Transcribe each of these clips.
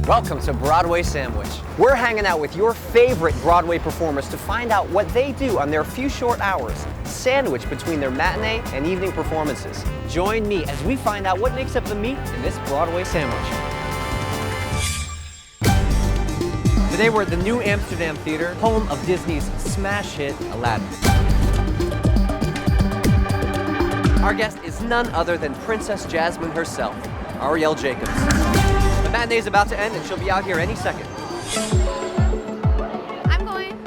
Welcome to Broadway Sandwich. We're hanging out with your favorite Broadway performers to find out what they do on their few short hours, sandwiched between their matinee and evening performances. Join me as we find out what makes up the meat in this Broadway sandwich. Today we're at the New Amsterdam Theater, home of Disney's smash hit, Aladdin. Our guest is none other than Princess Jasmine herself, Ariel Jacobs. The matinee is about to end and she'll be out here any second. I'm going.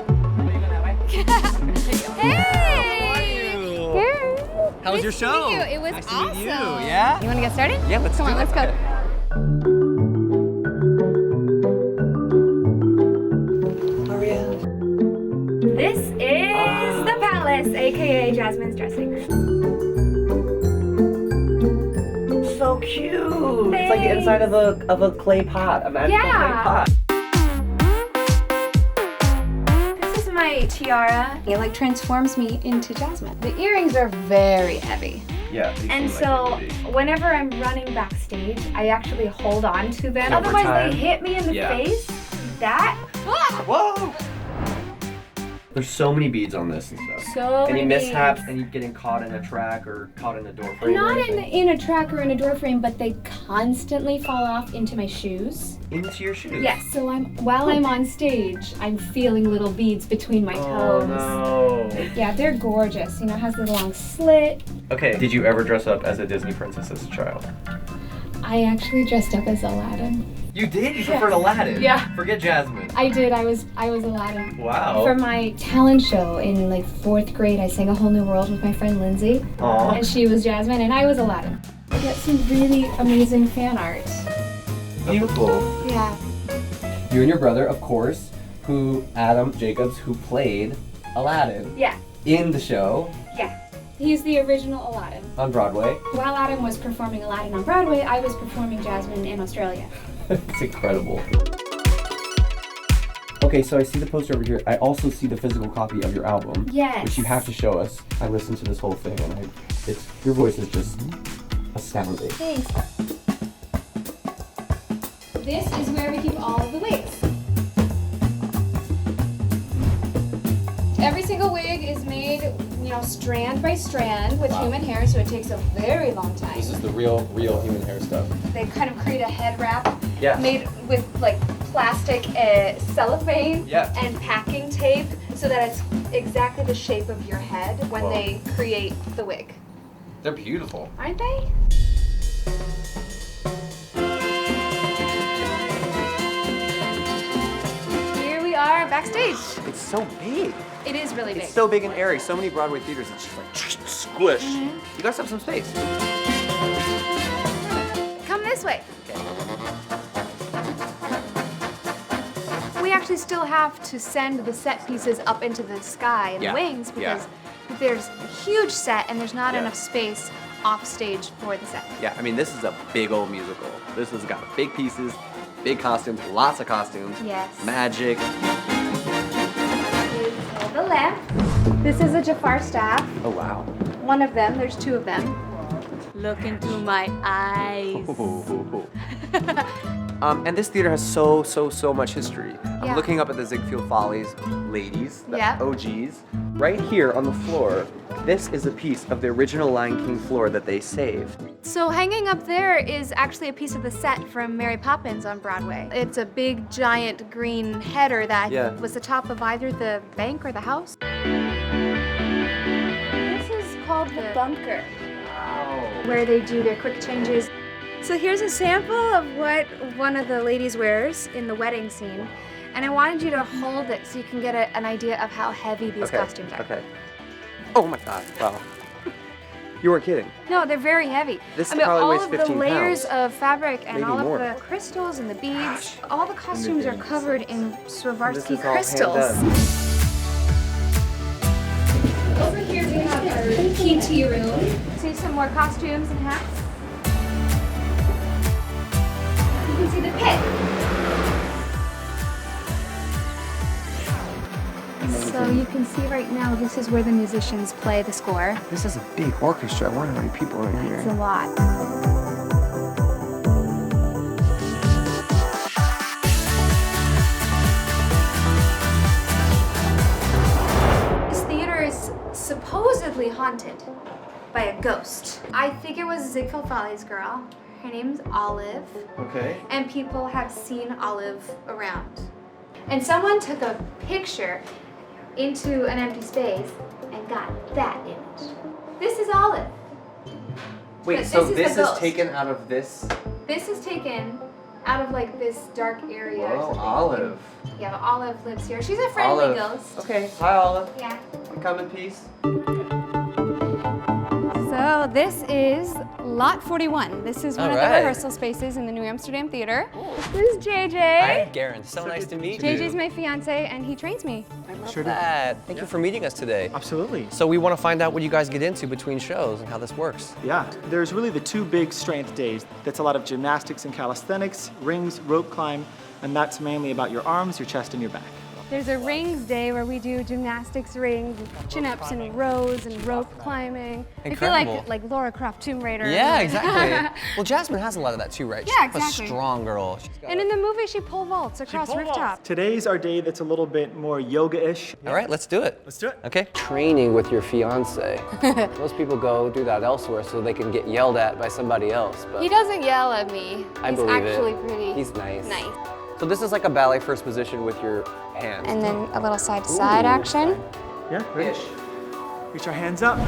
Hey! Good. How was your show? To meet you. It was nice awesome. To meet you. Yeah? You want to get started? Yeah, let's Come do on, it. let's go. Ariel. This is the Palace, aka Jasmine's dressing room. So cute. It's like the inside of a clay pot, a magical clay pot. This is my tiara. It like transforms me into Jasmine. The earrings are very heavy. Yeah. And so whenever I'm running backstage, I actually hold on to them. Over Otherwise time. they hit me in the face. That. Whoa! There's so many beads on this and stuff. So Any many mishaps, beads. and you getting caught in a track or caught in a door frame? Not or anything? in a track or in a door frame, but they constantly fall off into my shoes. Into your shoes. Yes, so while I'm on stage, I'm feeling little beads between my toes. Oh no. Yeah, they're gorgeous. You know, it has the long slit. Okay, did you ever dress up as a Disney princess as a child? I actually dressed up as Aladdin. You did? You preferred Aladdin? Yeah. Forget Jasmine. I did. I was Aladdin. Wow. For my talent show in like 4th grade, I sang A Whole New World with my friend Lindsay. Aw. And she was Jasmine and I was Aladdin. I got some really amazing fan art. Beautiful. Yeah. You and your brother, of course, Adam Jacobs, who played Aladdin Yeah. in the show Yeah. He's the original Aladdin. on Broadway. While Adam was performing Aladdin on Broadway, I was performing Jasmine in Australia. It's incredible. Okay, so I see the poster over here. I also see the physical copy of your album. Yes. Which you have to show us. I listened to this whole thing and your voice is just astounding. Thanks. This is where we keep all of the wigs. Every single wig is made, strand by strand with human hair, so it takes a very long time. This is the real human hair stuff. They kind of create a head wrap Yeah. made with like plastic cellophane Yeah. and packing tape so that it's exactly the shape of your head when Whoa. they create the wig. They're beautiful. Aren't they? Here we are backstage. It's so big. It is really big. It's so big and airy. So many Broadway theaters, it's just like squish. You guys have some space. Come this way. We actually still have to send the set pieces up into the sky and Yeah. the wings Yeah. because there's a huge set and there's not Yeah. enough space off stage for the set. Yeah, I mean, this is a big old musical. This has got big pieces, big costumes, lots of costumes. Yes. Magic. To the left. This is a Jafar staff. Oh, wow. One of them, there's 2 of them. Look into my eyes. And this theater has so much history. I'm Yeah. looking up at the Ziegfeld Follies ladies, the Yeah. OGs. Right here on the floor, this is a piece of the original Lion King floor that they saved. So hanging up there is actually a piece of the set from Mary Poppins on Broadway. It's a big, giant green header that Yeah. was the top of either the bank or the house. This is called the bunker, Wow. where they do their quick changes. So here's a sample of what one of the ladies wears in the wedding scene. And I wanted you to hold it so you can get an idea of how heavy these costumes are. Okay. Oh my God, wow. You weren't kidding. No, they're very heavy. This I mean, probably all weighs of the 15 layers pounds. of fabric and Maybe all more. of the crystals and the beads, Gosh. all the costumes are covered in This Swarovski is all crystals. hand done. Over here we have our key tea room. See some more costumes and hats. You can see the pit. So you can see right now, this is where the musicians play the score. This is a big orchestra. I wonder how many people are in It's a here. lot. haunted by a ghost. I think it was Ziegfeld Follies girl. Her name's Olive. Okay. And people have seen Olive around. And someone took a picture into an empty space and got that image. This is Olive. Wait, But so this is this the is ghost. taken out of this? This is taken out of like this dark area or Whoa, something. Olive. Yeah, but Olive lives here. She's a friendly Olive. ghost. Okay, hi Olive. Yeah. Come in peace. So this is Lot 41. This is one of the Alright. rehearsal spaces in the New Amsterdam Theater. This is JJ. Hi, Garen. So nice to meet you. JJ's my fiance and he trains me. Sure do. Thank you for meeting us today. Absolutely. So we want to find out what you guys get into between shows and how this works. Yeah, there's really the two big strength days. That's a lot of gymnastics and calisthenics, rings, rope climb, and that's mainly about your arms, your chest, and your back. There's a rings day where we do gymnastics rings, chin-ups and rows and rope climbing. I feel Incredible. like Laura Croft Tomb Raider. Yeah, exactly. Well, Jasmine has a lot of that too, right? She's Yeah, a exactly. strong girl. She's got And in the movie, she pole vaults across rooftop. Today's our day that's a little bit more yoga-ish. All right, let's do it. Let's do it. Okay. Training with your fiance. Most people go do that elsewhere so they can get yelled at by somebody else. But He doesn't yell at me. I He's believe actually it. pretty He's nice. nice. So this is like a ballet first position with your hands. And then a little side-to-side action. Yeah, ready? Ish. Reach our hands up.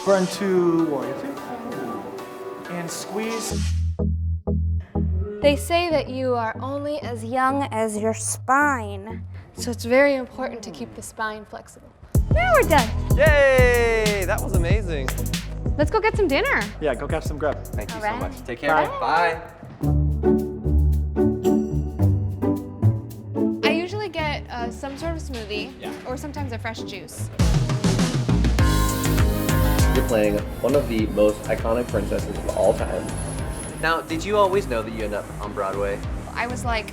Burn to warrior two. And squeeze. They say that you are only as young as your spine. So it's very important to keep the spine flexible. Now we're done. Yay! That was amazing. Let's go get some dinner. Yeah, go catch some grub. Thank you All so right. much. Take care. Bye. Bye. I usually get some sort of smoothie or sometimes a fresh juice. You're playing one of the most iconic princesses of all time. Now, did you always know that you end up on Broadway? I was like,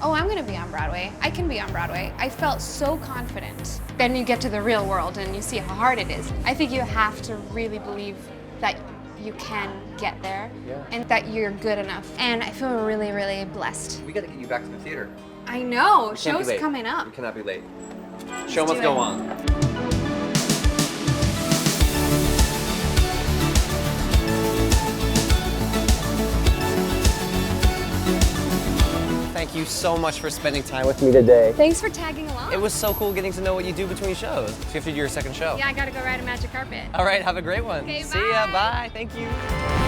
oh, I'm gonna be on Broadway. I can be on Broadway. I felt so confident. Then you get to the real world and you see how hard it is. I think you have to really believe that you can get there and that you're good enough. And I feel really, really blessed. We got to get you back to the theater. I know, Can't be show's late. coming up. We cannot be late. Show must do go it. on. Thank you so much for spending time with me today. Thanks for tagging along. It was so cool getting to know what you do between shows. So you have to do your second show. Yeah, I gotta go ride a magic carpet. All right, have a great one. Okay, See ya, bye. bye. Thank you.